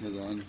أذان.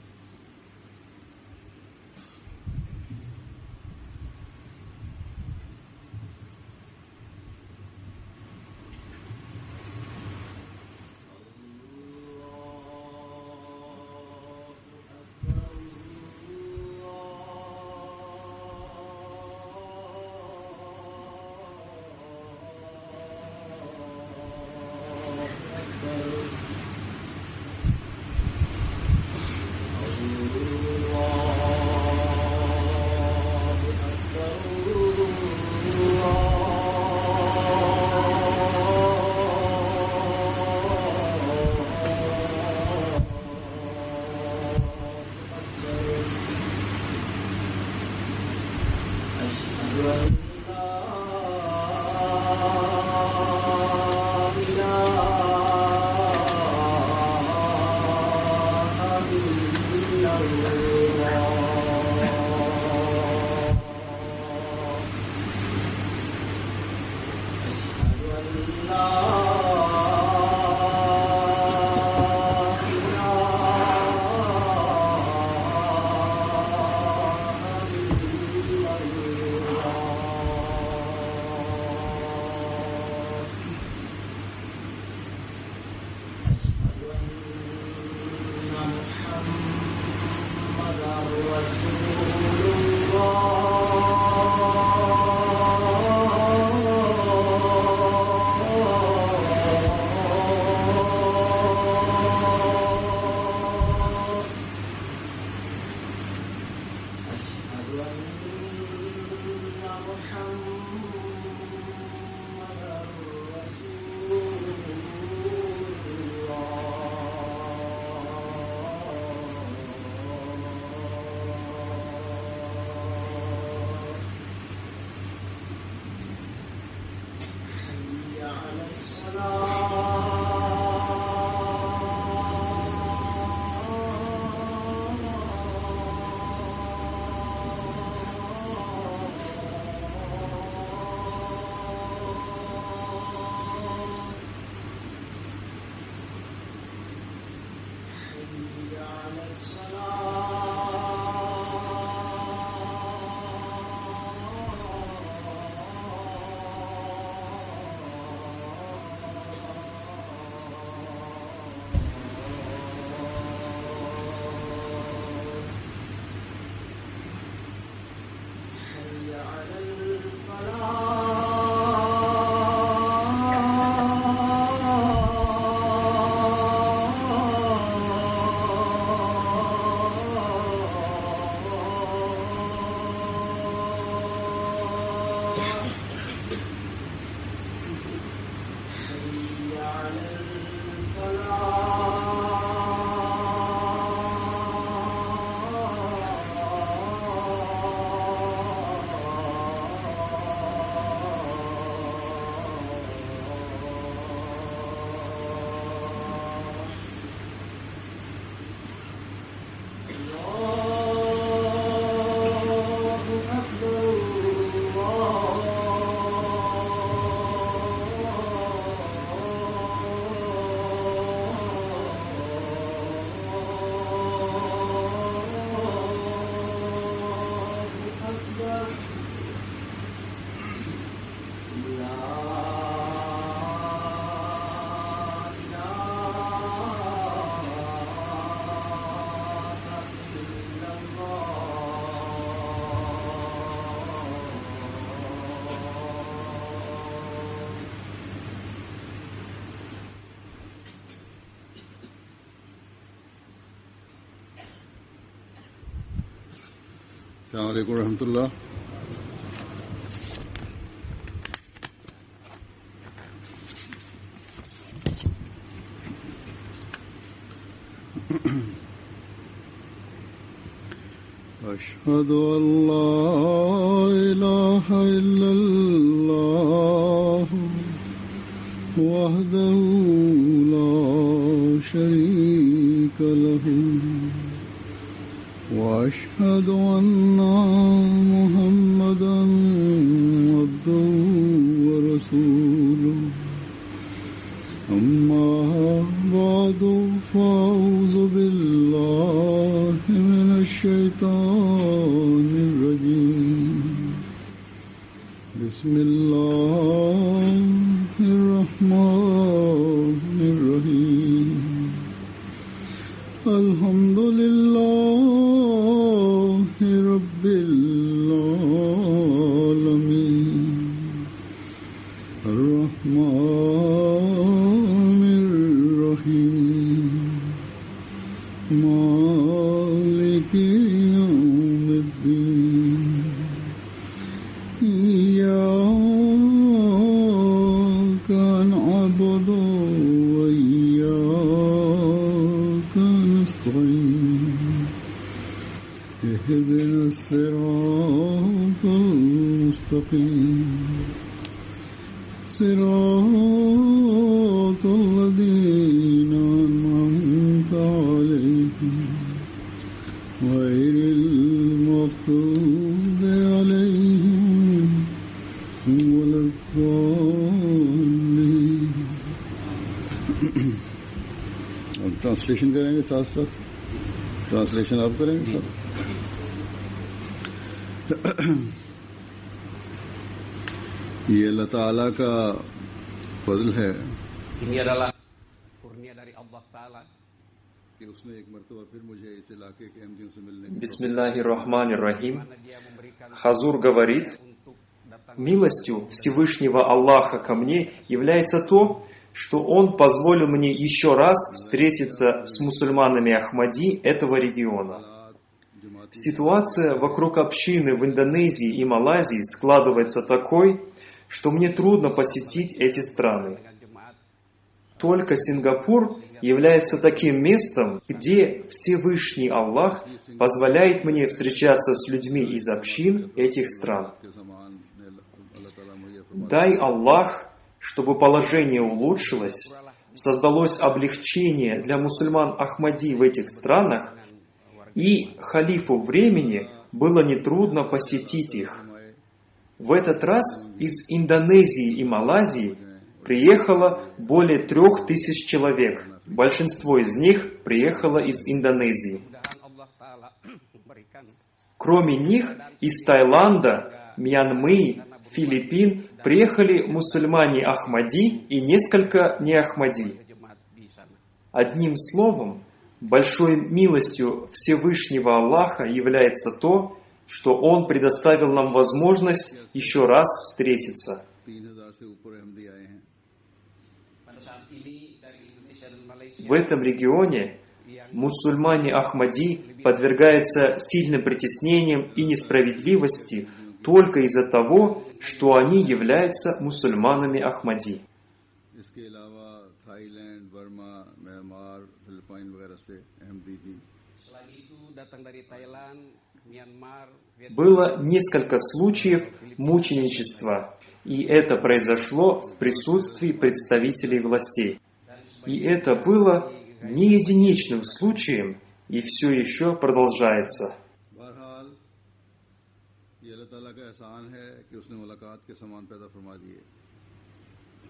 السلام عليكم ورحمة الله. أشهد أن لا إله إلا الله وحده لا شريك له وأشهد أن محمدا عبده ورسوله أما بعد فأعوذ بالله الله الرحمن الرحيم الحمد لله رب العالمين الرحمن الرحيم مالك يوم الدين إياك نعبد وإياك نستعين اهدنا الصراط المستقيم صراط الذين أنعمت عليهم غير المغضوب عليهم ولا الضالين. और ट्रांसलेशन करेंगे साथ साथ ट्रांसलेशन आप करेंगे साथ. ये अल्लाह ताला का फजल है. Ini adalah kurnia dari Allah Ta'ala. कि उसने एक मर्तबा फिर मुझे इस इलाके के अहमदियों से मिलने की Бисмиллахир-Рахманир-Рахим. Хазур говорит: милостью Всевышнего Аллаха ко мне является то, что Он позволил мне еще раз встретиться с мусульманами Ахмади этого региона. Ситуация вокруг общины в Индонезии и Малайзии складывается такой, что мне трудно посетить эти страны. Только Сингапур является таким местом, где Всевышний Аллах позволяет мне встречаться с людьми из общин этих стран. Дай Аллах, чтобы положение улучшилось, создалось облегчение для мусульман Ахмади в этих странах, и халифу времени было нетрудно посетить их. В этот раз из Индонезии и Малайзии приехало более 3000 человек. Большинство из них приехало из Индонезии. Кроме них, из Таиланда, Мьянмы, Филиппин приехали мусульмане Ахмади и несколько не Ахмади. Одним словом, большой милостью Всевышнего Аллаха является то, что Он предоставил нам возможность еще раз встретиться. В этом регионе мусульмане Ахмади подвергаются сильным притеснениям и несправедливости только из-за того, что они являются мусульманами Ахмади. Было несколько случаев мученичества, и это произошло в присутствии представителей властей. И это было не единичным случаем, и все еще продолжается.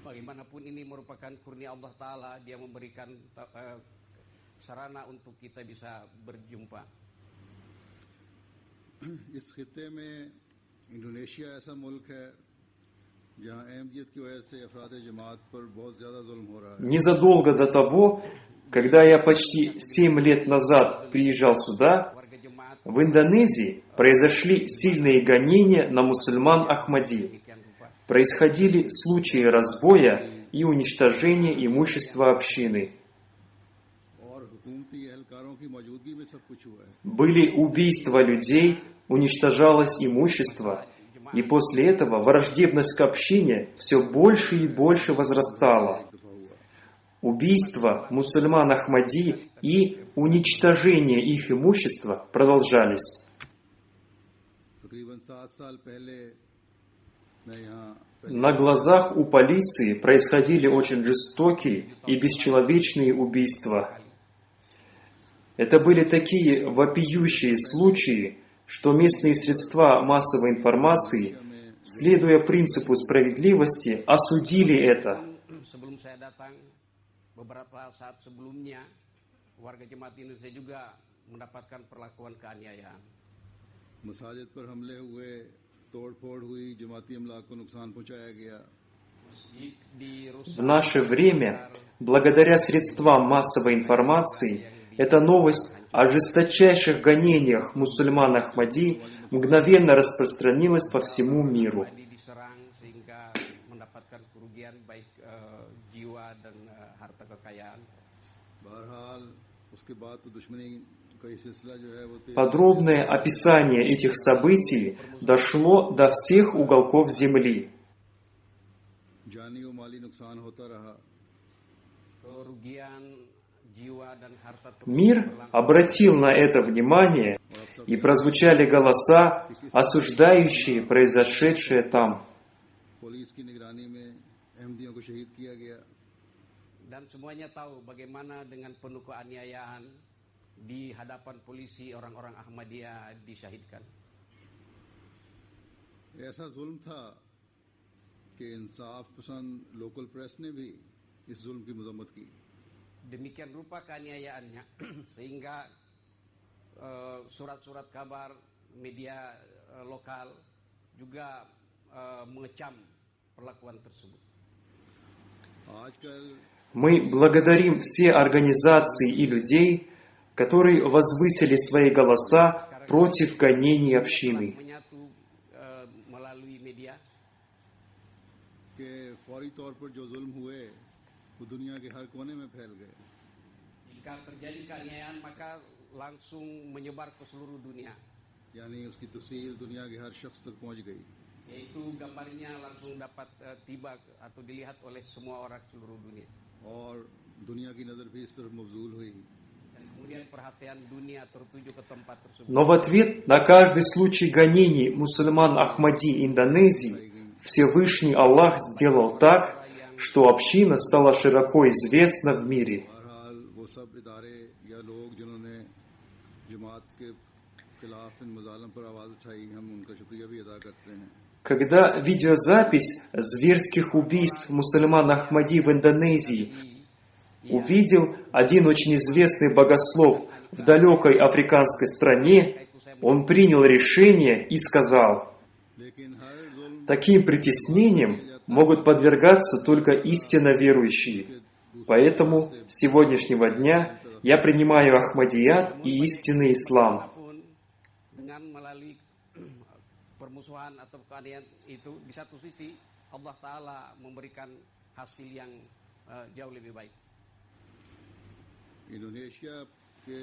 Bagaimanapun ini merupakan kurnia Allah Ta'ala, Dia memberikan sarana untuk kita bisa berjumpa. इस खित्ते में इंडोनेशिया ऐसा मुल्क है जहां अहमदियत की वजह से अफराद जमात पर बहुत ज्यादा जुल्म हो रहा है. Незадолго до того, когда я почти 7 лет назад приезжал сюда, в Индонезии произошли сильные гонения на мусульман Ахмади. Происходили случаи разбоя и уничтожения имущества общины. Были убийства людей, уничтожалось имущество, и после этого враждебность к общине все больше и больше возрастала. Убийства мусульман Ахмади и уничтожение их имущества продолжались. На глазах у полиции происходили очень жестокие и бесчеловечные убийства. Это были такие вопиющие случаи, что местные средства массовой информации, следуя принципу справедливости, осудили это. Beberapa saat sebelumnya, warga jemaat Indonesia juga mendapatkan perlakuan keaniayaan. तोड़ फोड़ हुई, जमाती अमलाक को नुकसान पहुंचाया गया। В наше время, благодаря средствам массовой информации, эта новость о жесточайших гонениях мусульман Ахмади мгновенно распространилась по всему миру. Подробное описание этих событий дошло до всех уголков земли. Мир обратил на это внимание, и прозвучали голоса, осуждающие произошедшее там. Dan semuanya tahu bagaimana dengan penuh keaniayaan di hadapan polisi orang-orang Ahmadiyah disyahidkan. ऐसा जुल्म था कि इंसाफ पसंद लोकल प्रेस ने भी इस जुल्म की मजम्मत की. Demikian rupa keaniayaannya sehingga surat-surat kabar media lokal juga mengecam perlakuan tersebut. Мы благодарим все организации и людей, которые возвысили свои голоса против гонений общины. Jika terjadi keaniayaan maka langsung menyebar ke seluruh dunia. Yaitu gambarnya langsung dapat tiba atau dilihat oleh semua orang seluruh dunia. Kemudian perhatian dunia tertuju ke tempat tersebut. Но в ответ на каждый случай гонений мусульман Ахмади Индонезии Всевышний Аллах сделал так, что община стала широко известна в мире. Когда видеозапись зверских убийств мусульман Ахмади в Индонезии увидел один очень известный богослов в далекой африканской стране, он принял решение и сказал: таким притеснениям могут подвергаться только истинно верующие. Поэтому с сегодняшнего дня я принимаю Ахмадият и истинный ислам. Permusuhan atau keadaan itu di satu sisi Allah Ta'ala memberikan hasil yang jauh lebih baik. Indonesia के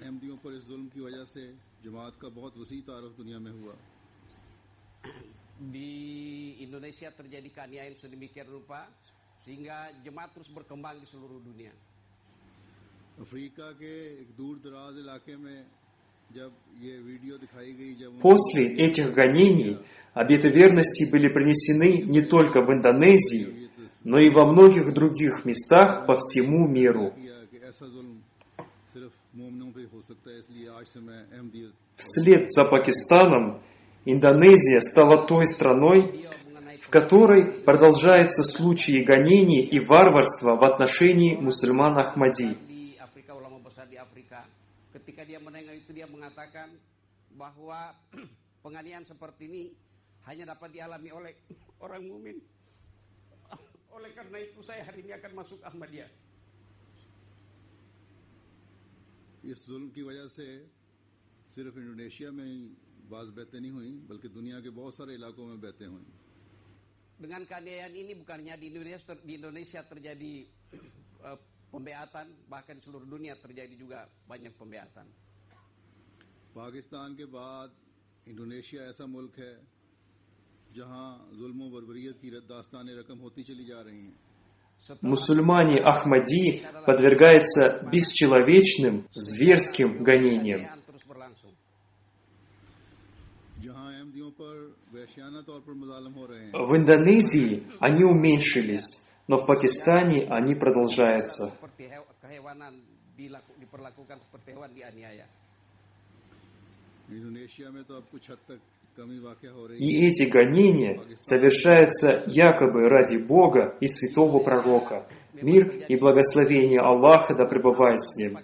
अहमदियों पर इस जुल्म की वजह से जमात का बहुत वसी तारुफ दुनिया में हुआ. Di Indonesia terjadi keaniayaan sedemikian rupa sehingga jemaat terus berkembang di seluruh dunia. Africa के एक दूर दराज इलाके में После этих гонений обеты верности были принесены не только в Индонезии, но и во многих других местах по всему миру. Вслед за Пакистаном Индонезия стала той страной, в которой продолжаются случаи гонений и варварства в отношении мусульман Ахмади. Ketika dia mendengar itu dia mengatakan bahwa penganiayaan seperti ini hanya dapat dialami oleh orang mukmin. Oleh karena itu saya hari ini akan masuk Ahmadiyah. इस जुल्म की वजह से सिर्फ इंडोनेशिया में ही बाज़ बैतें नहीं हुई बल्कि दुनिया के बहुत सारे इलाकों में बैतें हुई. Dengan keaniayaan ini bukannya di Indonesia terjadi pembeatan, bahkan seluruh dunia terjadi juga banyak pembeatan. Pakistan के बाद इंडोनेशिया ऐसा मुल्क है जहां जुल्म और बर्बरियत की दास्तानें रकम होती चली जा रही हैं. Мусульмане Ахмади подвергаются бесчеловечным, зверским гонениям. В Индонезии они уменьшились, но в Пакистане они продолжаются. И эти гонения совершаются якобы ради Бога и святого пророка. Мир и благословение Аллаха да пребывает с ним.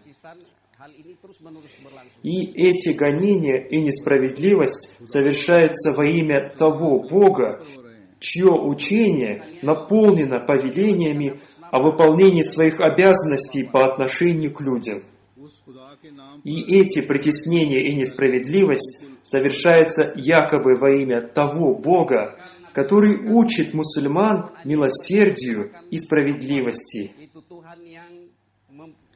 hal ini terus-menerus berlangsung. И эти гонения и несправедливость совершаются во имя того Бога, чье учение наполнено повелениями о выполнении своих обязанностей по отношению к людям. И эти притеснения и несправедливость совершаются якобы во имя того Бога, который учит мусульман милосердию и справедливости. Itu Tuhan yang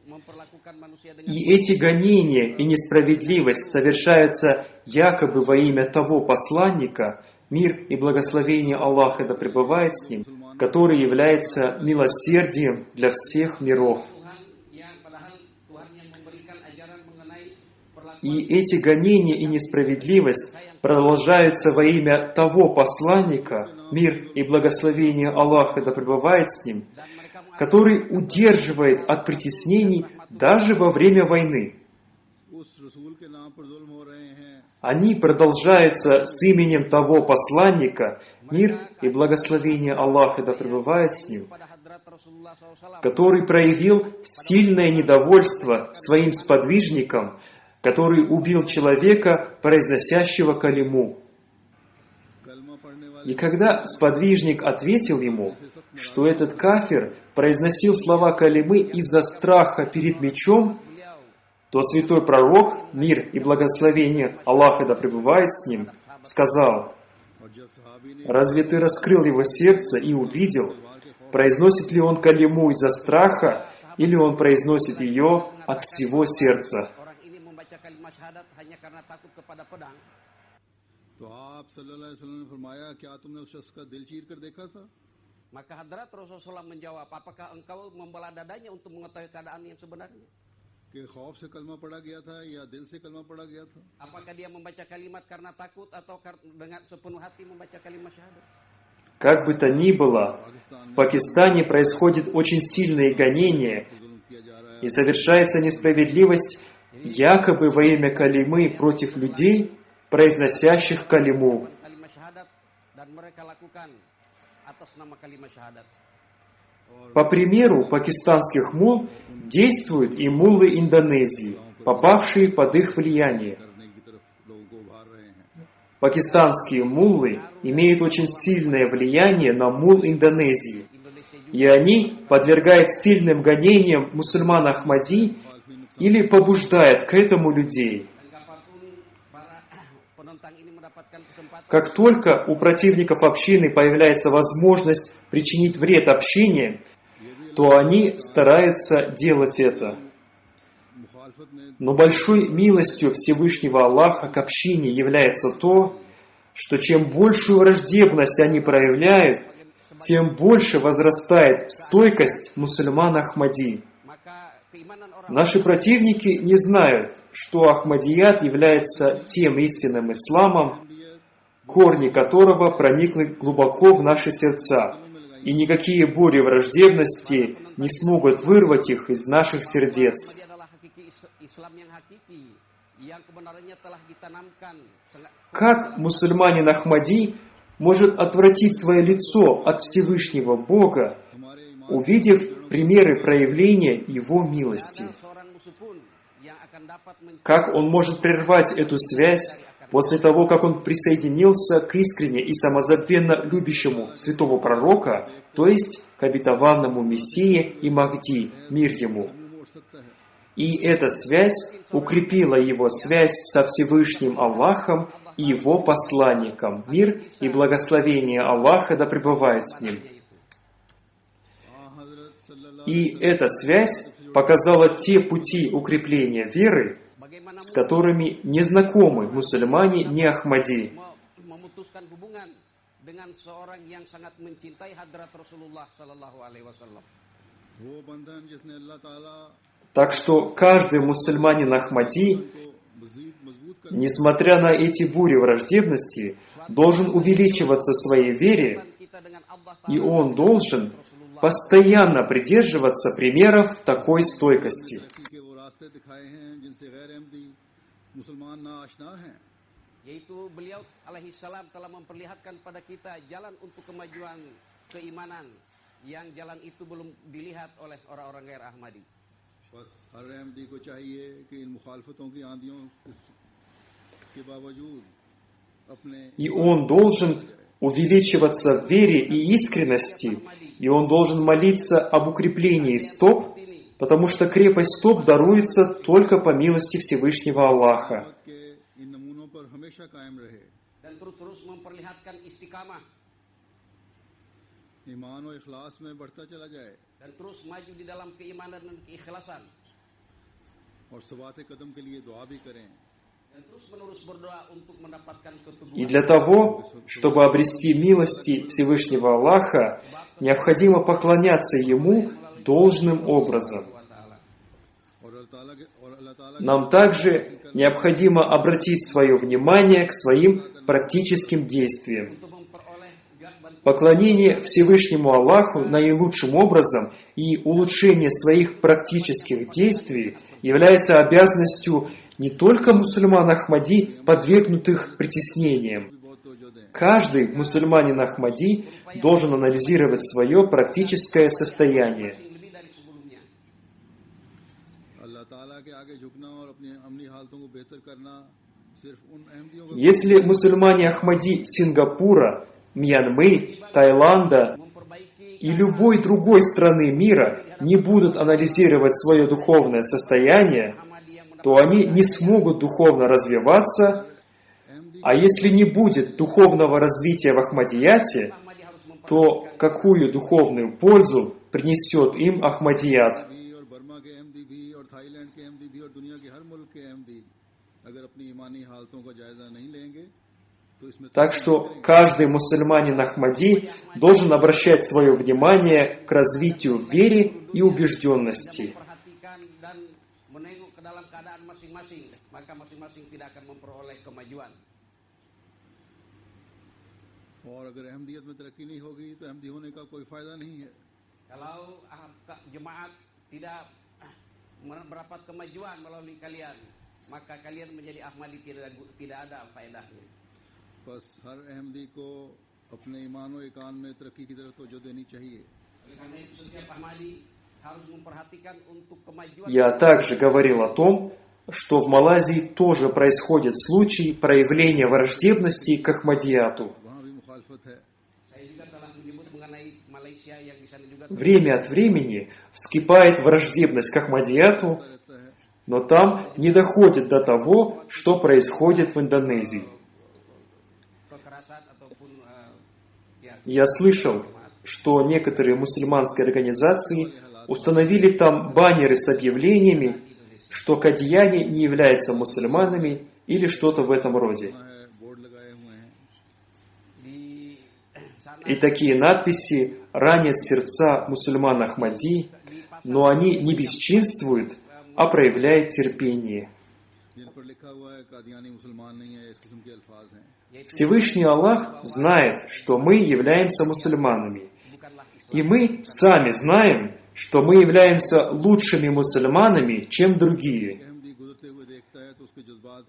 memperlakukan manusia dengan И эти гонения и несправедливость совершаются якобы во имя того посланника, мир и благословение Аллаха да пребывает с ним, который является милосердием для всех миров. Tuhan yang padahal Tuhan yang memberikan ajaran mengenai perlakuan И эти гонения и несправедливость продолжаются во имя того посланника, мир и благословение Аллаха да пребывает с ним, dan mereka который удерживает от притеснений даже во время войны. उस रसूल के नाम पर जुल्म हो रहे हैं Они продолжаются с именем того посланника, мир и благословение Аллаха да пребывает с ним, pada hadrat Rasulullah SAW который проявил сильное недовольство своим сподвижником, который убил человека, произносящего калиму. कलमा पढ़ने वाले И когда сподвижник ответил ему, что этот кафир произносил слова калимы из-за страха перед мечом, beliau то святой пророк, мир и благословение Аллаха да пребывает с ним, сказал: और जब सहाबी ने «Разве ты раскрыл его сердце и увидел, произносит ли он калиму из-за страха, или он произносит ее от всего сердца?» orang ini membaca kalimat syahadat hanya karena takut kepada pedang, तो आप सल्लल्लाहु अलैहि वसल्लम ने फरमाया क्या तुमने उस शख्स का दिल चीर कर देखा था maka hadrat Rasulullah SAW menjawab, apakah engkau membelah dadanya untuk mengetahui keadaan yang sebenarnya? कि खौफ से कलमा पढ़ा गया था या दिल से कलमा पढ़ा गया था Apakah dia membaca kalimat karena takut atau dengan sepenuh hati membaca kalimat syahadat? Как бы то ни было, в Пакистане происходят очень сильные гонения जुल्म किया जा रहा है и совершается несправедливость якобы во имя калимы против людей, произносящих калиму. Kalimat syahadat dan mereka lakukan atas nama kalimat syahadat. По примеру пакистанских мулл действуют и муллы Индонезии, попавшие под их влияние. करने की तरफ लोगों को उभार रहे हैं Пакистанские муллы имеют очень сильное влияние на мулл Индонезии, и они подвергают сильным гонениям мусульман Ахмади или побуждают к этому людей. Dan kapanpun para penentang ini mendapatkan kesempatan Как только у противников общины появляется возможность причинить вред общине, то они стараются делать это. मुखालफत में Но большой милостью Всевышнего Аллаха к общине является то, что чем большую враждебность они проявляют, тем больше возрастает стойкость мусульман Ахмади. maka keimanan orang Наши противники не знают, что Ахмадият является тем истинным исламом, корни которого проникли глубоко в наши сердца, и никакие бури враждебности не смогут вырвать их из наших сердец. Ahmadi adalah hakiki Islam yang hakiki yang kebenarannya telah ditanamkan Как мусульманин Ахмади может отвратить свое лицо от Всевышнего Бога, увидев примеры проявления Его милости? Ada seorang musuh pun yang akan dapat Как он может прервать эту связь после того, как он присоединился к искренне и самозабвенно любящему святого пророка, то есть к обетованному Мессии и Махди, мир ему? मोड़ सकता है И эта связь укрепила его связь со Всевышним Аллахом и его посланником, мир и благословение Аллаха да пребывает с ним. हजरत सल्लल्लाहु И эта связь показала те пути укрепления веры, bagaimana с которыми не знакомы мусульмане не Ахмади. memutuskan hubungan dengan seorang yang sangat mencintai hadrat Rasulullah sallallahu alaihi wasallam. वो बंधन जिसने अल्लाह ताला Так что каждый мусульманин Ахмади, को मजीद मजबूत कर несмотря на эти бури враждебности, должен увеличиваться в своей вере, Kita dengan Allah и он должен постоянно придерживаться примеров такой стойкости. तरक्की के वो रास्ते दिखाए हैं जिनसे गैर अहमदी मुसलमान ना आशना हैं yaitu beliau alaihi salam telah memperlihatkan pada kita jalan untuk kemajuan keimanan yang jalan itu belum dilihat oleh orang-orang gair Ahmadi. बस हर अहमदी को चाहिए कि इन मुखालफतों की आंधियों के बावजूद अपने И он должен увеличиваться в вере и искренности, и он должен молиться об укреплении стоп, потому что крепость стоп даруется только по милости Всевышнего Аллаха. के इन नमूनों पर हमेशा कायम रहे, dan terus memperlihatkan istiqamah ईमान और इखलास में बढ़ता चला जाए dan terus maju di dalam keimanan dan keikhlasan और सवात कदम के लिए दुआ भी करें। dan terus menerus berdoa untuk mendapatkan И keteguhan. для того, чтобы обрести милости Всевышнего Аллаха, необходимо поклоняться Ему должным образом. Нам также необходимо обратить свое внимание к своим практическим действиям. Untuk memperoleh bantuan Поклонение Всевышнему Аллаху наилучшим образом и улучшение своих практических действий является обязанностью не только мусульман Ахмади, подвергнутых притеснениям. Каждый мусульманин Ахмади должен анализировать свое практическое состояние. lebih dari sebelumnya. अल्लाह ताला के आगे झुकना और अपनी अमली हालतों को बेहतर करना सिर्फ उन अहमदियों को Если мусульмане Ахмади Сингапура, Мьянмы, Таиланда Memperbaiki и любой другой страны мира не будут анализировать свое духовное состояние, то они не смогут духовно развиваться, а если не будет духовного развития в Ахмадияте, Ahmadi harus memperbaiki то какую духовную пользу принесет им Ахмадият? भी और बर्मा के अहमदी भी और थाईलैंड के अहमदी भी और दुनिया के हर मुल्क के अहमदी अगर अपनी ईमानी हालतों का जायजा नहीं लेंगे तो इसमें Так что каждый мусульманин Ахмади должен обращать свое внимание к развитию в вере и убежденности. memperhatikan dan menengok ke dalam keadaan masing-masing, maka masing-masing tidak akan memperoleh kemajuan. और अगर अहमदियत में तरक्की नहीं होगी तो अहमदी होने का कोई फायदा नहीं है। Kalau jemaat tidak mendapat kemajuan melalui kalian, maka kalian menjadi Ahmadi tidak ada faedahnya. बस हर अहमदी को अपने ईमान और ईकान में तरक्की की तरफ तवज्जो देनी चाहिए। Oleh karena itu setiap Ahmadi harus memperhatikan untuk kemajuan. Я также говорил о том, что в Малайзии тоже происходят случаи проявления враждебности к Ахмадияту. वहाँ भी मुखालफत है। Saya juga telah menyebut mengenai Malaysia yang di sana juga Время от времени вскипает враждебность к Ахмадияту, रहता है но там не доходит до того, что происходит в Индонезии. kekerasan ataupun Я слышал, что некоторые мусульманские организации установили там баннеры с объявлениями, что кадьяне не являются мусульманами или что-то в этом роде. है बोर्ड लगाए हुए हैं। di sana И такие надписи ранят сердца мусульман Ахмади, но они не бесчинствуют, а проявляют терпение. जिन पर लिखा हुआ है कादियानी मुसलमान नहीं है, इस किस्म के अल्फाज हैं। Всевышний Аллах знает, что мы являемся мусульманами. bukanlah Islam. И мы сами знаем, что мы являемся лучшими мусульманами, чем другие. अहमदी गुजरते हुए देखता है तो उसके जज्बात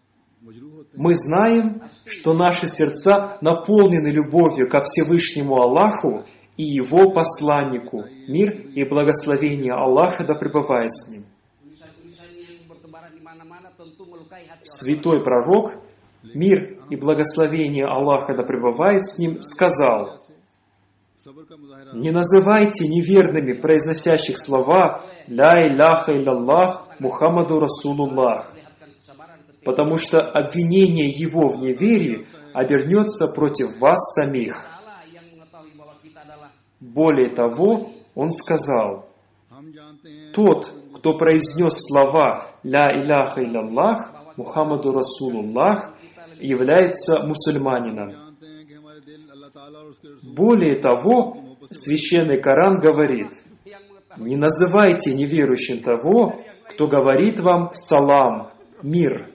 मजरूह होते हैं। Мы знаем, что наши сердца наполнены любовью ко Всевышнему Аллаху и Его посланнику. Мир и благословение Аллаха да пребывает с ним. Tulisan-tulisan yang bertebaran di mana-mana tentu melukai hati orang. Святой пророк, мир и благословение Аллаха да пребывает с ним, сказал: सब्र का मुजाहिरा «Не называйте неверными произносящих слова «Ля иляха илляллах Мухаммаду Расулуллах», Perlihatkan kesabaran ketika потому что обвинение его в неверии обернется против вас самих». Allah yang mengetahui bahwa kita adalah Более того, он сказал: हम जानते हैं «Тот, кто произнес слова «Ля иляха илляллах Мухаммаду Расулуллах», является мусульманином». जानते हैं कि हमारे दिल अल्लाह ताला और उसके रसूल Более того, Священный Коран говорит: yang mengetahui «Не называйте неверующим того, кто говорит вам салам, мир».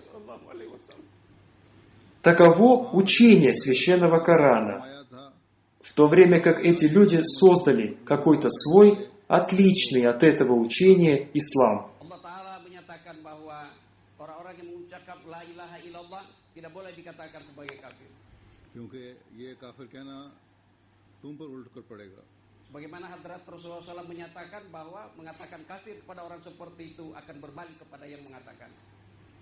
Таково учение Священного Корана, आया था в то время как эти люди создали какой-то свой, отличный от этого учения ислам. Allah Ta'ala menyatakan bahwa orang-orang yang mengucapkan la ilaha illallah tidak boleh dikatakan sebagai kafir. क्योंकि ये काफिर कहना तुम पर उलट कर पड़ेगा। Sebagaimana Hadrat Rasulullah SAW menyatakan bahwa mengatakan kafir kepada orang seperti itu akan berbalik kepada yang mengatakan.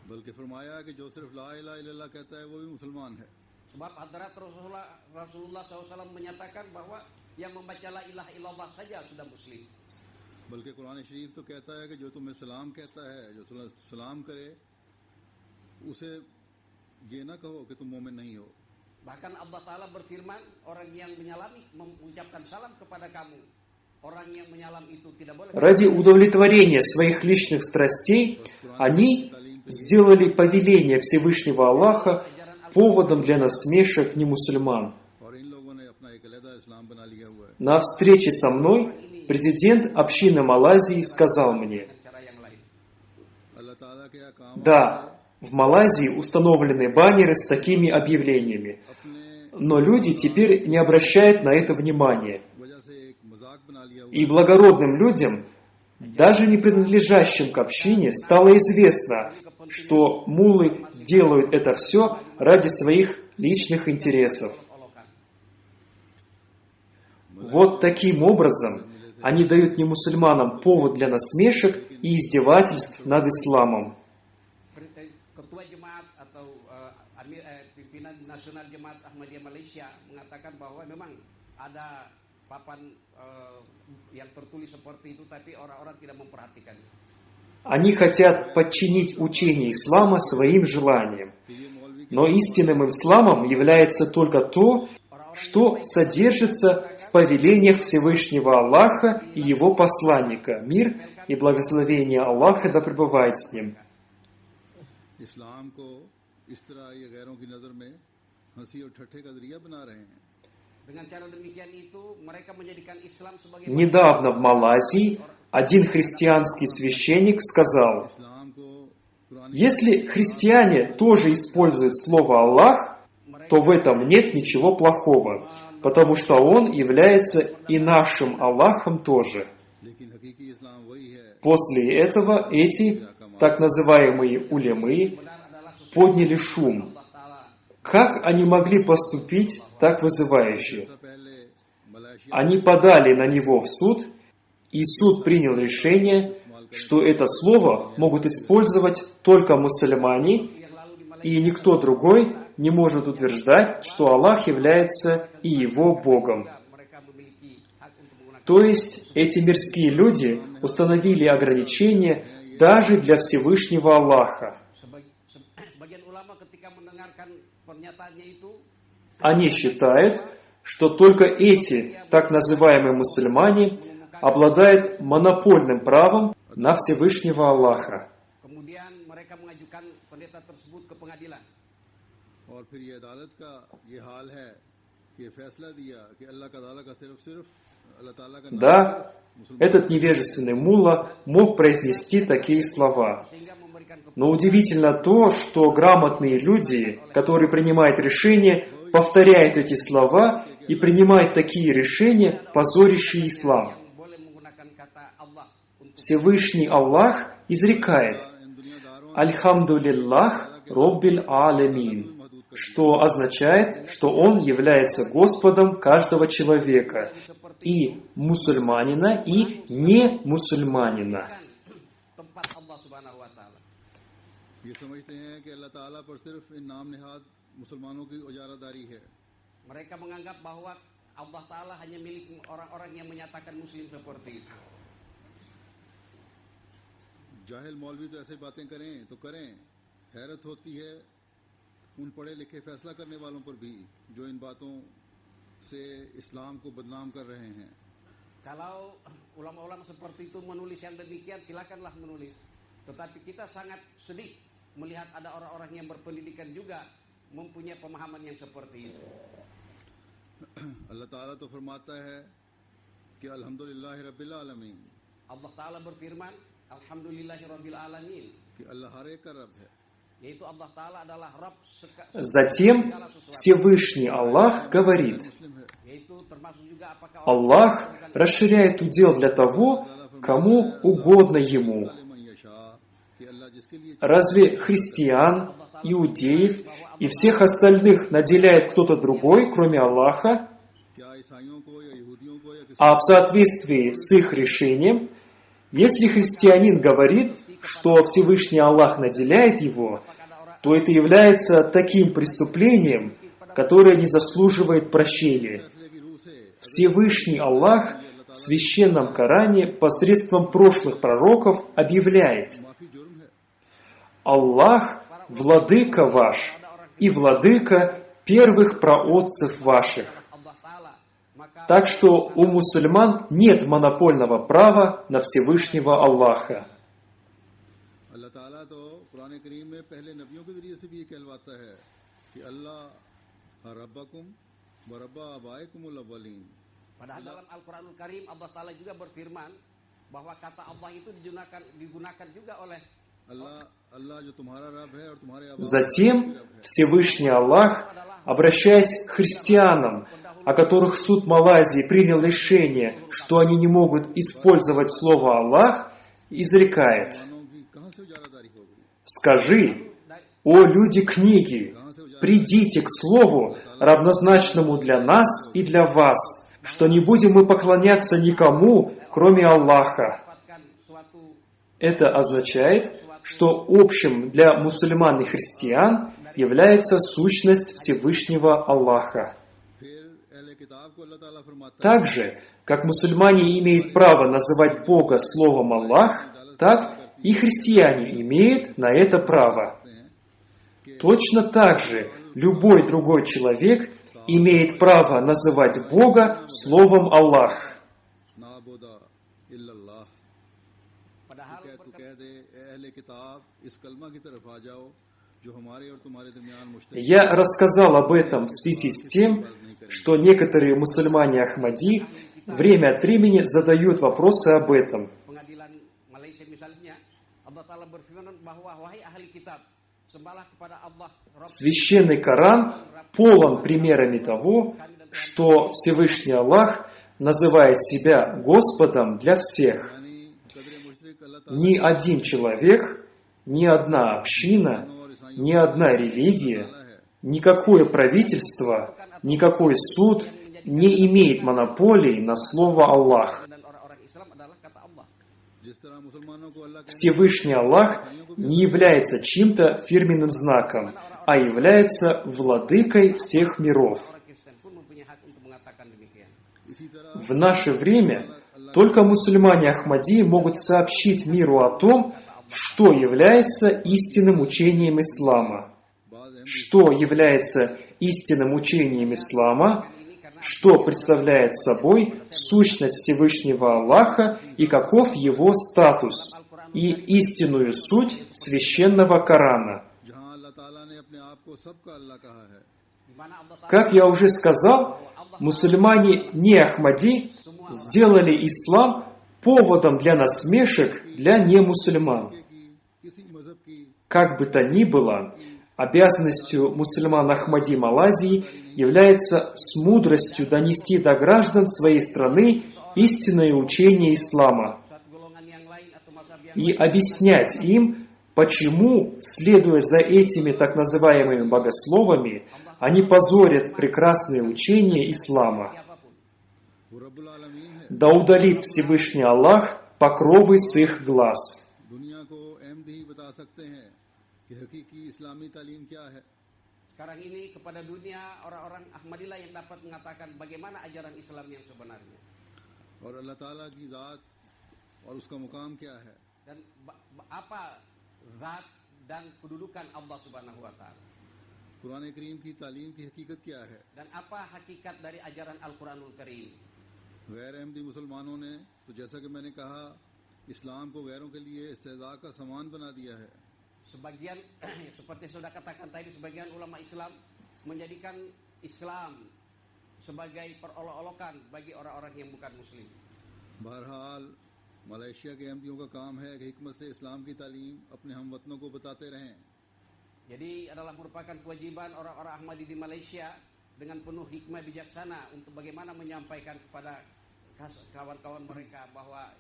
बल्कि फरमाया कि जो सिर्फ ला इलाहा इल्लल्लाह कहता है वो भी मुसलमान है. Sebab Hadrat Rasulullah SAW menyatakan bahwa yang membaca la ilaha illallah saja sudah muslim. बल्कि कुरान शरीफ तो कहता है कि जो तुम्हें सलाम कहता है, जो सलाम करे, उसे ये ना कहो कि तुम मोमिन नहीं हो. Bahkan Allah Ta'ala berfirman, orang yang menyalami mengucapkan salam kepada kamu, orang yang menyalam itu tidak boleh. Ради удовлетворения своих личных страстей они сделали повеление Всевышнего Аллаха поводом для насмешек немусульман. На встрече со мной президент общины Малайзии сказал мне: да, в Малайзии установлены баннеры с такими объявлениями, но люди теперь не обращают на это внимания. И благородным людям, даже не принадлежащим к общине, стало известно, что муллы делают это все ради своих личных интересов. Вот таким образом они дают немусульманам повод для насмешек и издевательств над исламом. Ketua Jemaat atau pimpinan Nasional Jemaat Ahmadiyah Malaysia mengatakan bahwa memang ada papan yang tertulis seperti itu, tapi orang-orang tidak memperhatikan. Они хотят подчинить учение ислама своим желаниям. Но истинным исламом является только то, что содержится в повелениях Всевышнего Аллаха и Его посланника. Мир и благословение Аллаха да пребывает с ним. Недавно в Малайзии один христианский священник сказал: если христиане тоже используют слово «Аллах», то в этом нет ничего плохого, потому что Он является и нашим Аллахом тоже. После этого эти так называемые улемы подняли шум. Как они могли поступить так вызывающе? Они подали на него в суд, и суд принял решение, что это слово могут использовать только мусульмане, и никто другой не может утверждать, что Аллах является и его Богом. То есть эти мирские люди установили ограничения даже для Всевышнего Аллаха. Они считают, что только эти так называемые мусульмане обладают монопольным правом на Всевышнего Аллаха. Да, этот невежественный мулла мог произнести такие слова. Но удивительно то, что грамотные люди, которые принимают решения, повторяют эти слова и принимают такие решения, позорящие ислам. Всевышний Аллах изрекает: «Альхамдулиллах Роббиль Алямин», что означает, что Он является Господом каждого человека, и мусульманина, и не мусульманина. Mereka menganggap bahwa Allah Ta'ala hanya milik orang-orang yang menyatakan Muslim seperti itu. जाहिल मौलवी तो ऐसे बातें करें तो करें, हैरत होती है उन पढ़े लिखे फैसला करने वालों पर भी जो इन बातों से इस्लाम को बदनाम कर रहे हैं. Kalau ulama-ulama seperti itu menulis yang demikian, silakanlah menulis. Tetapi kita sangat sedih melihat ada orang-orang yang berpendidikan juga mempunyai pemahaman yang seperti itu. Allah Ta'ala तो फरमाता है कि अल्हम्दुलिल्लाह रब्बिल आलमीन. Allah Ta'ala berfirman, Alhamdulillahi Rabbil Alamin. कि अल्लाह हर एक का रब है. Yaitu Allah Ta'ala adalah Rabb. Затем Всевышний Аллах говорит: Аллах расширяет удел для того, кому угодно Ему. Разве христиан, иудеев и всех остальных наделяет кто-то другой, кроме Аллаха? А в соответствии с их решением, если христианин говорит, что Всевышний Аллах наделяет его, то это является таким преступлением, которое не заслуживает прощения. Всевышний Аллах в Священном Коране посредством прошлых пророков объявляет: «Аллах – владыка ваш и владыка первых праотцев ваших». Так что у мусульман нет монопольного права на Всевышнего Аллаха. Padahal dalam Al-Quranul Karim Allah Ta'ala juga berfirman bahwa kata Allah itu digunakan juga oleh Затем Всевышний Аллах, обращаясь к христианам, о которых суд Малайзии принял решение, что они не могут использовать слово «Аллах», изрекает: «Скажи, о люди книги, придите к слову, равнозначному для нас и для вас, что не будем мы поклоняться никому, кроме Аллаха». Это означает, что общим для мусульман и христиан является сущность Всевышнего Аллаха. Так же, как мусульмане имеют право называть Бога словом «Аллах», так и христиане имеют на это право. Точно так же любой другой человек имеет право называть Бога словом «Аллах». Я рассказал об этом в связи с тем, что некоторые мусульмане Ахмади время от времени задают вопросы об этом. Священный Коран полон примерами того, что Всевышний Аллах называет себя Господом для всех. Ни один человек, ни одна община, ни одна религия, никакое правительство, никакой суд не имеет монополии на слово «Аллах». Всевышний Аллах не является чьим-то фирменным знаком, а является владыкой всех миров. В наше время только мусульмане Ахмади могут сообщить миру о том, что является истинным учением ислама. Что является истинным учением ислама, что представляет собой сущность Всевышнего Аллаха и каков его статус, и истинную суть священного Корана. Как я уже сказал, мусульмане не Ахмади сделали ислам поводом для насмешек для немусульман. Как бы то ни было, обязанностью мусульман Ахмади Малайзии является с мудростью донести до граждан своей страны истинное учение ислама и объяснять им, почему, следуя за этими так называемыми богословами, они позорят прекрасное учение ислама. Да удалит Всевышний Аллах покровы с их глаз. Sekarang ini kepada dunia orang-orang Ahmadiyah yang dapat mengatakan bagaimana ajaran Islam yang sebenarnya. और अल्लाह ताला की ज़ात और उसका मुकाम क्या है? Dan apa zat dan kedudukan Allah Subhanahu wa taala. Quran करीम की तालीम की हकीकत क्या है? Dan apa hakikat dari ajaran Al-Quranul Karim? गैर अहमदी मुसलमानों ने तो जैसा कि मैंने कहा इस्लाम को गैरों के लिए इस्तेज़ा का सामान बना दिया है. Sebagian seperti sudah katakan tadi, sebagian ulama Islam menjadikan Islam sebagai perolok-olokan bagi orang-orang yang bukan muslim. बहरहाल मलेशिया के अहमदियों का काम है कि हिकमत से इस्लाम की तालीम अपने हमवतनों को बताते रहें. Jadi adalah merupakan kewajiban orang-orang Ahmadi di Malaysia dengan penuh hikmah bijaksana untuk bagaimana menyampaikan kepada kawan-kawan mereka bahwa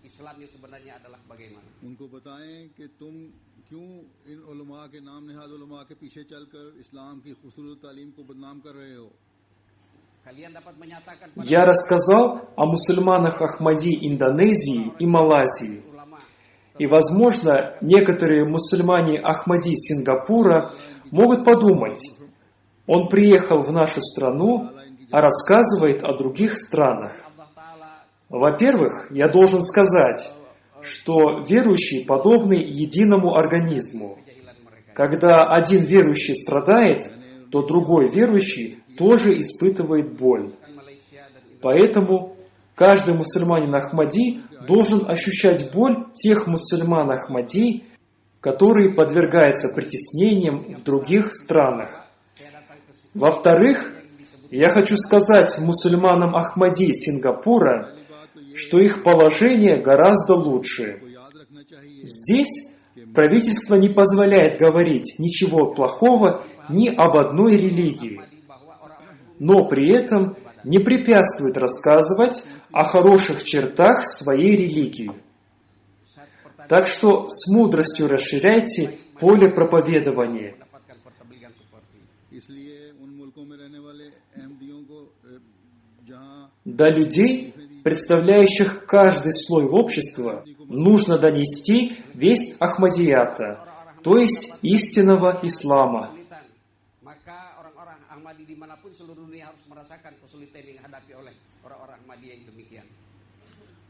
Islam yang sebenarnya adalah bagaimana. उनको बताएं कि तुम क्यों इन उलमा के नाम निहाद उलमा के पीछे चलकर इस्लाम की खूबसूरत तालीम को बदनाम कर रहे हो. Я рассказал о мусульманах Ахмади Индонезии и Малайзии. И, возможно, некоторые мусульмане Ахмади Сингапура могут подумать, он приехал в нашу страну, а рассказывает о других странах. Во-первых, я должен сказать, что верующие подобны единому организму. Когда один верующий страдает, то другой верующий тоже испытывает боль. Поэтому каждый мусульманин Ахмади должен ощущать боль тех мусульман Ахмади, которые подвергаются притеснениям в других странах. Во-вторых, я хочу сказать мусульманам Ахмади Сингапура, что их положение гораздо лучше. Здесь правительство не позволяет говорить ничего плохого ни об одной религии, но при этом не препятствует рассказывать о хороших чертах своей религии. Так что с мудростью расширяйте поле проповедования. До людей, представляющих каждый слой общества, нужно донести весть Ахмадията, то есть истинного ислама.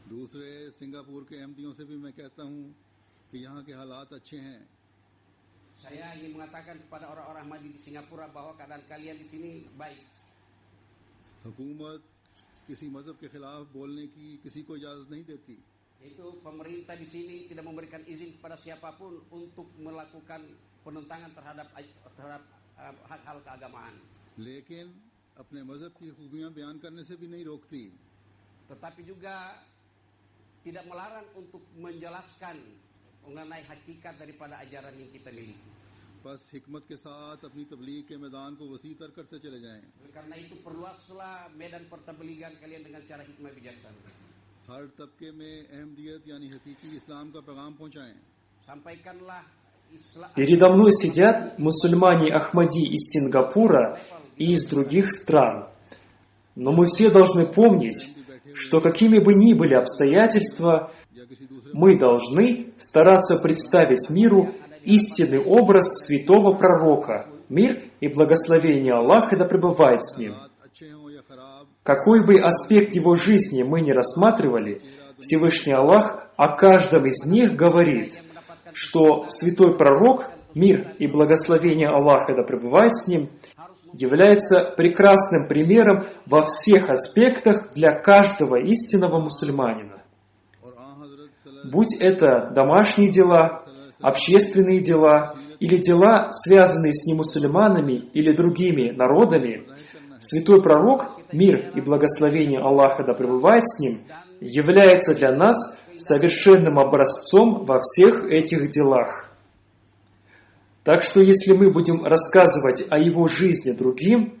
दूसरे सिंगापुर के अहमदियों से भी मैं कहता हूँ कि यहाँ के हालात अच्छे हैं. Saya ingin mengatakan kepada orang-orang Ahmadi di Singapura bahwa keadaan kalian di sini baik. हुकूमत किसी मजहब के खिलाफ बोलने की किसी को इजाजत नहीं देती. Itu pemerintah di sini tidak memberikan izin kepada siapapun untuk melakukan penentangan terhadap hak-hak keagamaan. लेकिन अपने मजहब की खूबियां बयान करने से भी नहीं रोकती. Tetapi juga tidak melarang untuk menjelaskan mengenai hakikat daripada ajaran yang kita miliki. बस हिकमत के साथ अपनी तबलीग के मैदान को वसीतर करते चले जाएं. Karena itu perluaslah medan pertabligan kalian dengan cara hikmah bijaksana. हर तबके में अहमदियत यानी हकीकी इस्लाम का पैगाम पहुंचाएं. Sampaikanlah Islam. Передо мной сидят мусульмане Ахмади из Сингапура и из других стран. Но мы все должны помнить, что какими бы ни были обстоятельства, мы должны стараться представить миру истинный образ святого пророка, мир и благословение Аллаха да пребывает с ним. Какой бы аспект его жизни мы ни рассматривали, Всевышний Аллах о каждом из них говорит, что святой пророк, мир и благословение Аллаха да пребывает с ним, является прекрасным примером во всех аспектах для каждого истинного мусульманина. Будь это домашние дела, общественные дела или дела, связанные с немусульманами или другими народами, святой пророк, мир и благословение Аллаха да пребывает с ним, является для нас совершенным образцом во всех этих делах. Так что если мы будем рассказывать о его жизни другим,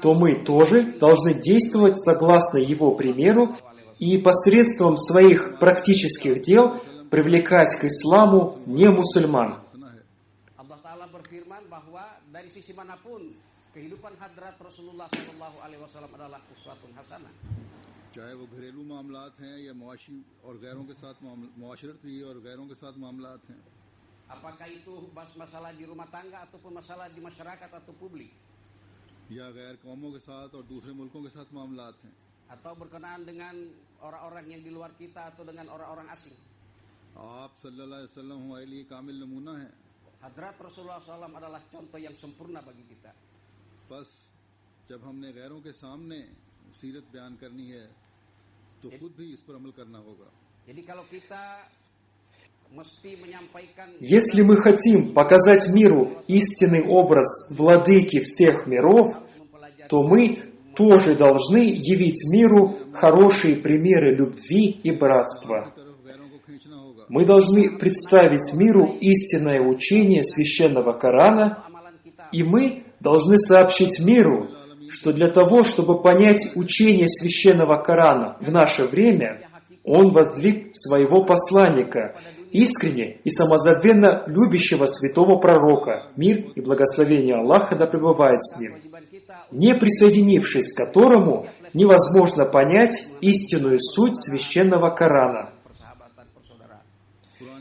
то мы тоже должны действовать согласно его примеру и посредством своих практических дел привлекать к исламу не мусульман. Allah Ta'ala berfirman bahwa dari sisi manapun kehidupan hadrat Rasulullah SAW adalah uswatun hasanah. चाहे वो घरेलू मामलात हैं या मुआशी और गैरों के साथ मुआशरती और गैरों के साथ मामलात हैं. Apakah itu masalah di rumah tangga ataupun masalah di masyarakat atau publik? या गैर कौमों के साथ और दूसरे मुल्कों के साथ मामलात हैं. Atau berkenaan dengan orang-orang yang di luar kita atau dengan orang-orang asing. आप सल्लल्लाहु अलैहि वसल्लम हमारे लिए कामिल नमूना है. Hadrat Rasulullah SAW adalah contoh yang sempurna bagi kita. बस जब हमने गैरों के सामने सीरत बयान करनी है तो खुद भी इस पर अमल करना होगा. Jadi kalau kita mesti menyampaikan, Если мы хотим показать миру истинный образ владыки всех миров, то мы тоже должны явить миру хорошие примеры любви и братства. Мы должны представить миру истинное учение священного Корана, и мы должны сообщить миру, что для того, чтобы понять учение священного Корана в наше время, он воздвиг своего посланника, искренне и самозабвенно любящего святого пророка, мир и благословение Аллаха да пребывает с ним. kewajiban kita не присоединившись к которому невозможно понять истинную суть священного Корана.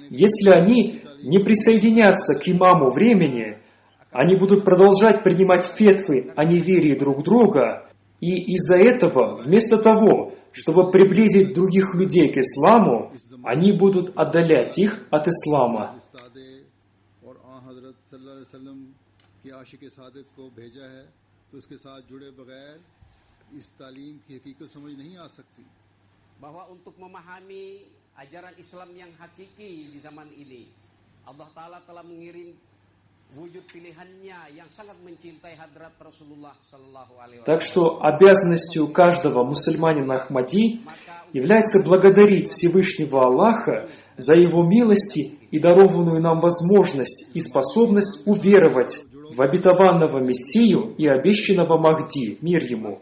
Если они не присоединятся к имаму времени, они будут продолжать принимать фетвы о неверии друг друга, и из-за этого, вместо того, чтобы приблизить других людей к исламу, они будут отдалять их от ислама. Bahwa untuk memahami ajaran Islam yang hakiki di zaman ini, Allah Ta'ala telah mengirim wujud pilihannya yang sangat mencintai hadrat Rasulullah sallallahu alaihi wasallam. Так что обязанностью каждого мусульманина Ахмади является благодарить Всевышнего Аллаха за Его милости и дарованную нам возможность и способность уверовать в обетованного Мессию и обещанного Махди, мир ему,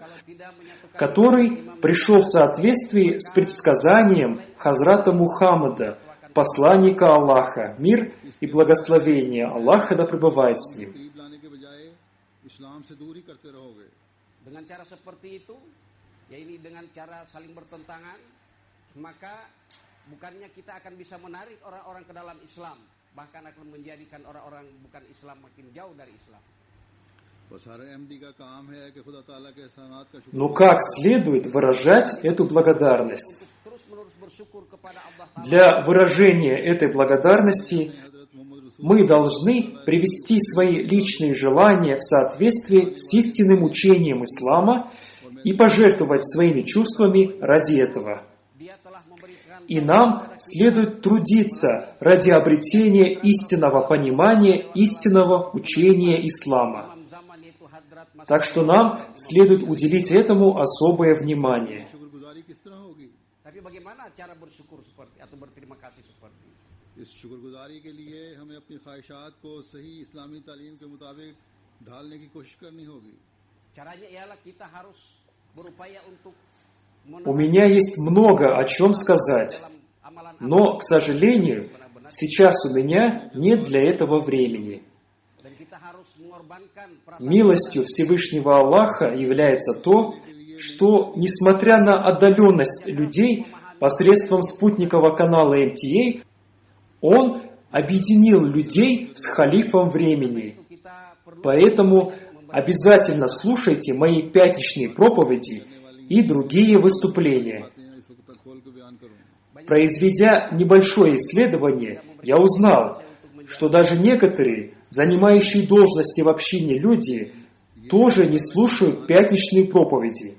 который пришел в соответствии с предсказанием Хазрата Мухаммада, посланника Аллаха, мир и благословение Аллаха да пребывает с ним. Dengan cara seperti itu, yaitu dengan cara saling bertentangan, maka bukannya kita akan bisa menarik orang-orang ke dalam Islam, bahkan akan menjadikan orang-orang bukan Islam makin jauh dari Islam. Но как следует выражать эту благодарность? Для выражения этой благодарности мы должны привести свои личные желания в соответствии с истинным учением ислама и пожертвовать своими чувствами ради этого. И нам следует трудиться ради обретения истинного понимания, истинного учения ислама. Так что нам следует уделить этому особое внимание. У меня есть много о чем сказать, но, к сожалению, сейчас у меня нет для этого времени. Милостью Всевышнего Аллаха является то, что, несмотря на отдаленность людей посредством спутникового канала МТА, Он объединил людей с халифом времени. Поэтому обязательно слушайте мои пятничные проповеди и другие выступления. Произведя небольшое исследование, я узнал, что даже некоторые, занимающие должности в общине люди, тоже не слушают пятничные проповеди.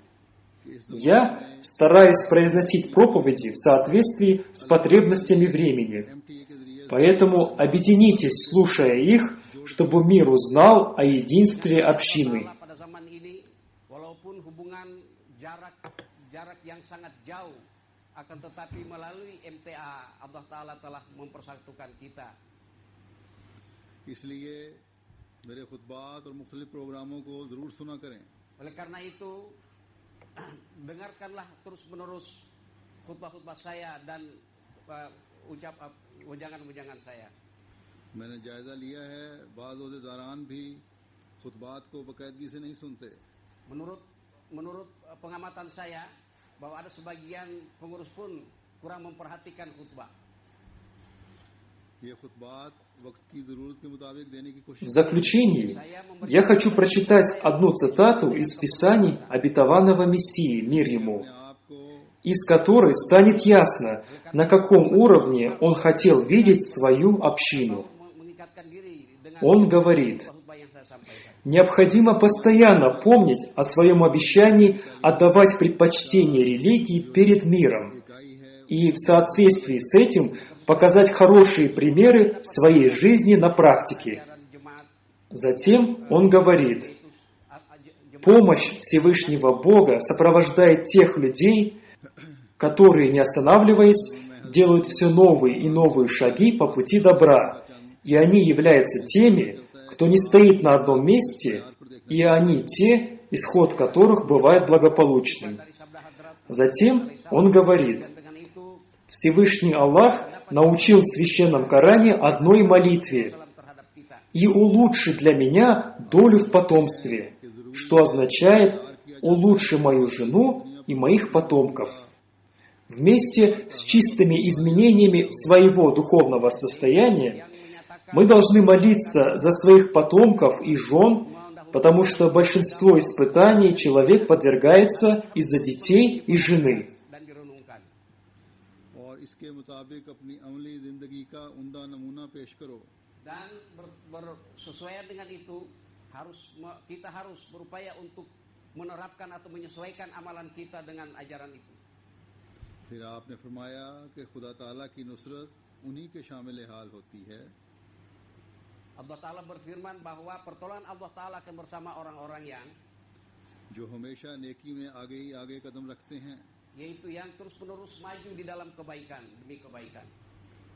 Я стараюсь произносить проповеди в соответствии с потребностями времени. Поэтому объединитесь, слушая их, чтобы мир узнал о единстве общины. Akan tetapi melalui MTA Allah Ta'ala telah mempersatukan kita. इसलिए मेरे खुतबात और मुख्तलिफ प्रोग्रामों को जरूर सुना करें. Oleh karena itu, dengarkanlah terus-menerus khutbah-khutbah saya dan ujangan-ujangan saya. मैंने जायजा लिया है, बाज़ ओहदेदारान भी खुतबात को बाकायदगी से नहीं सुनते. Menurut pengamatan saya, bahwa ada sebagian pengurus pun kurang memperhatikan khutbah. В заключении я хочу прочитать одну цитату из Писаний обетованного Мессии, мир ему, из которой станет ясно, на каком уровне он хотел видеть свою общину. Он говорит: необходимо постоянно помнить о своем обещании отдавать предпочтение религии перед миром и в соответствии с этим показать хорошие примеры своей жизни на практике. Затем он говорит: помощь Всевышнего Бога сопровождает тех людей, которые, не останавливаясь, делают все новые и новые шаги по пути добра, и они являются теми, кто не стоит на одном месте, и они те, исход которых бывает благополучным. Затем он говорит: Всевышний Аллах научил в Священном Коране одной молитве: «И улучши для меня долю в потомстве, что означает «улучши мою жену и моих потомков». Вместе с чистыми изменениями своего духовного состояния мы должны молиться за своих потомков и жен, потому что большинство испытаний человек подвергается из-за детей и жены. Kita harus berupaya untuk menerapkan atau menyesuaikan amalan kita dengan ajaran itu. फिर आपने फरमाया कि खुदा ताला की नुसरत उन्हीं के शामिल हाल होती है. Allah Ta'ala berfirman bahwa pertolongan Allah Ta'ala akan bersama orang-orang yang जो हमेशा नेकी में आगे ही आगे कदम रखते हैं, yaitu yang terus-menerus maju di dalam kebaikan demi kebaikan,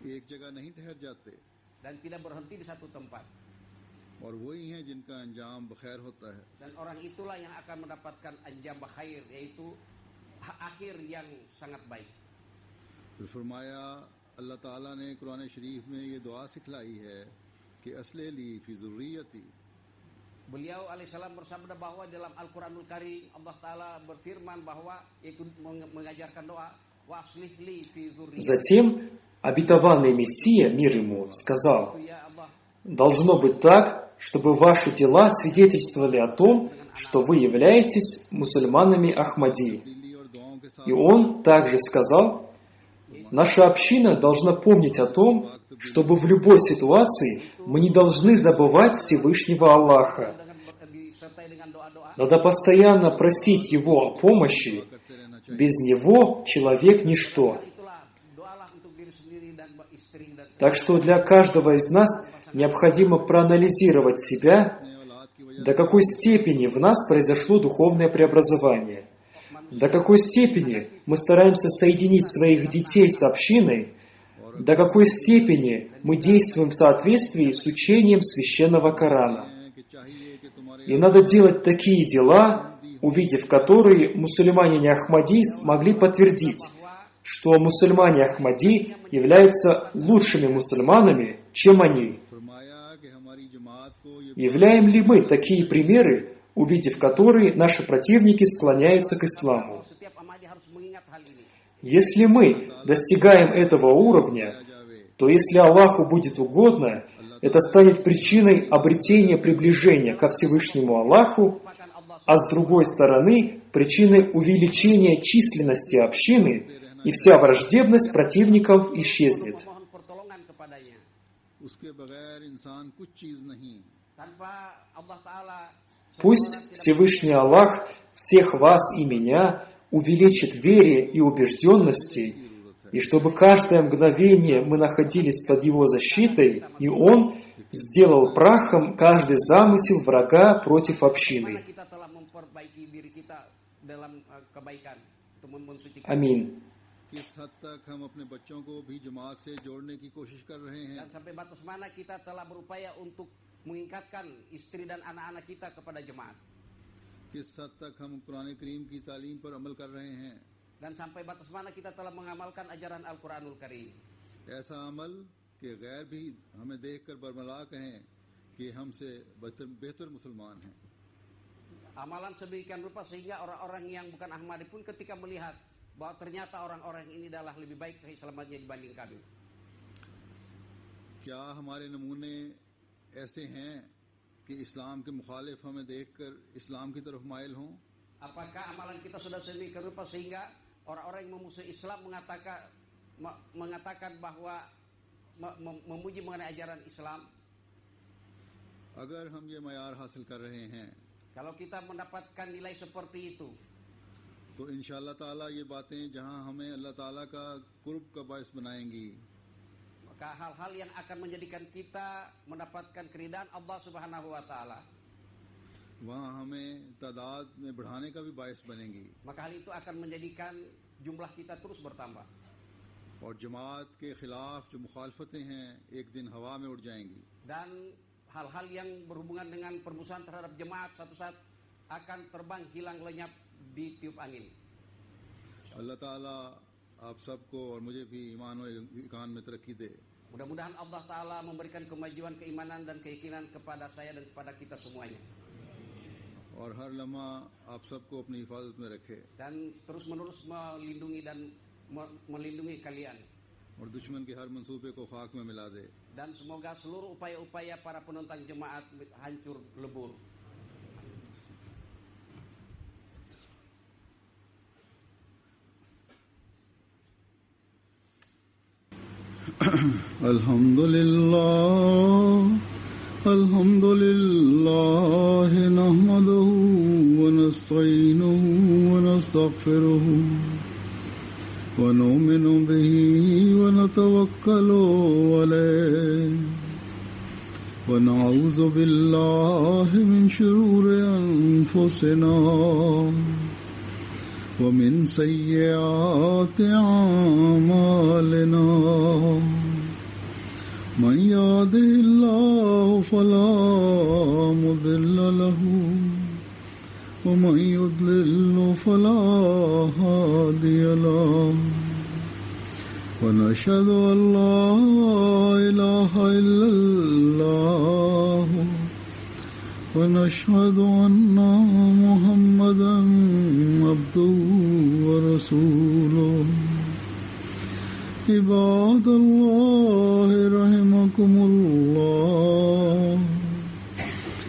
एक जगह नहीं ठहर जाते, dan tidak berhenti di satu tempat. और वही हैं जिनका अंजाम बखैर होता है. Dan orang itulah yang akan mendapatkan anjam bakhair, yaitu akhir yang sangat baik. फिर फरमाया अल्लाह ताला ने कुरान शरीफ में ये दुआ सिखलाई है कि असले ली फी ज़ुर्रियती. Beliau alaihissalam bersabda bahwa dalam Al-Quranul Karim Allah Ta'ala berfirman bahwa itu mengajarkan doa wa aslih li fi zurriyyati. Затем обетованный Мессия, мир ему, сказал: «Должно быть так, чтобы ваши дела свидетельствовали о том, что вы являетесь мусульманами Ахмади». И он также сказал: «Наша община должна помнить о том, чтобы в любой ситуации мы не должны забывать Всевышнего Аллаха. Надо постоянно просить Его о помощи. Без Него человек ничто». Так что для каждого из нас необходимо проанализировать себя, до какой степени в нас произошло духовное преобразование, до какой степени мы стараемся соединить своих детей с общиной, до какой степени мы действуем в соответствии с учением Священного Корана. И надо делать такие дела, увидев которые мусульмане Ахмади смогли подтвердить, что мусульмане Ахмади являются лучшими мусульманами, чем они. Являем ли мы такие примеры, увидев которые наши противники склоняются к исламу? Если мы достигаем этого уровня, то если Аллаху будет угодно, это станет причиной обретения приближения ко Всевышнему Аллаху, а с другой стороны, причиной увеличения численности общины, и вся враждебность противников исчезнет. Пусть Всевышний Аллах всех вас и меня увеличит в вере и убежденности, и чтобы каждое мгновение мы находились под Его защитой, и Он сделал прахом каждый замысел врага против общины. Аминь. किस हद तक हम अपने बच्चों को भी जमात से जोड़ने की कोशिश कर रहे हैं. Dan sampai batas mana kita telah berupaya untuk mengikatkan istri dan anak-anak kita kepada jemaat. किस हद तक हम कुरान करीम की तालीम पर अमल कर रहे हैं. Dan sampai batas mana kita telah mengamalkan ajaran Al-Quranul Karim. ऐसा अमल कि गैर भी हमें देखकर बरमला कहें कि हमसे बेहतर मुसलमान हैं. Amalan sedemikian rupa sehingga orang-orang yang bukan Ahmadi pun ketika melihat bahwa ternyata orang-orang ini adalah lebih baik keislamannya dibanding kami. क्या हमारे नमूने ऐसे हैं कि इस्लाम के मुखालिफ हमें देखकर इस्लाम की तरफ माइल हों? Apakah amalan kita sudah sedemikian rupa sehingga orang-orang yang memusuhi Islam mengatakan bahwa memuji mengenai ajaran Islam? अगर हम ये मयार हासिल कर रहे हैं, kalau kita mendapatkan nilai seperti itu, तो इंशाअल्लाह ताला ये बातें जहां हमें अल्लाह ताला का कुर्ब का बायस बनाएंगी, maka hal-hal yang akan menjadikan kita mendapatkan keridhaan Allah Subhanahu wa taala, वहां हमें तादाद में बढ़ाने का भी बायस बनेंगी. maka hal itu akan menjadikan jumlah kita terus bertambah. और जमात के खिलाफ जो मुखालफतें हैं एक दिन हवा में उड़ जाएंगी. Dan hal-hal yang berhubungan dengan permusuhan terhadap jemaat satu saat akan terbang hilang lenyap di tiup angin. अल्लाह ताला आप सबको और मुझे भी ईमान और ईकान में तरक्की दे. Mudah-mudahan Allah Ta'ala memberikan kemajuan keimanan dan keyakinan kepada saya dan kepada kita semuanya. और हर लम्हा आप सबको अपनी हिफाजत में रखे dan terus-menerus melindungi dan melindungi kalian. और दुश्मन के हर मंसूबे को खाक में मिला दे Dan semoga seluruh upaya-upaya para penentang jemaat hancur lebur. Alhamdulillah nahmaduhu wa nasta'inuhu wa nastaghfiruhu wa nu'minu bihi wa natawakkalu alayhi wa na'udzu billahi min shururi anfusina ومن سيئات أعمالنا من يهده الله فلا مضل له ومن يضلل فلا هادي له ونشهد أن لا إله إلا الله ونشهد أن محمدا عبده ورسوله عباد الله رحمكم الله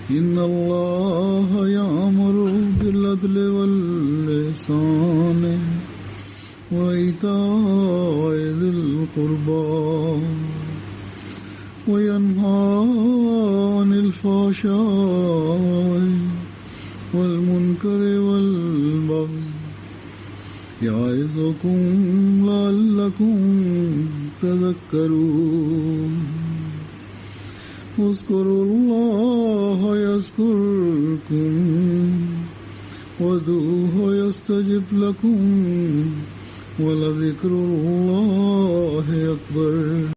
إن الله يأمر بالعدل والإحسان وإيتاء ذي القربى وينهى عن الفحشاء والمنكر والبغي يعظكم لعلكم تذكرون اذكروا الله يذكركم وادعوه يستجب لكم ولذكر الله أكبر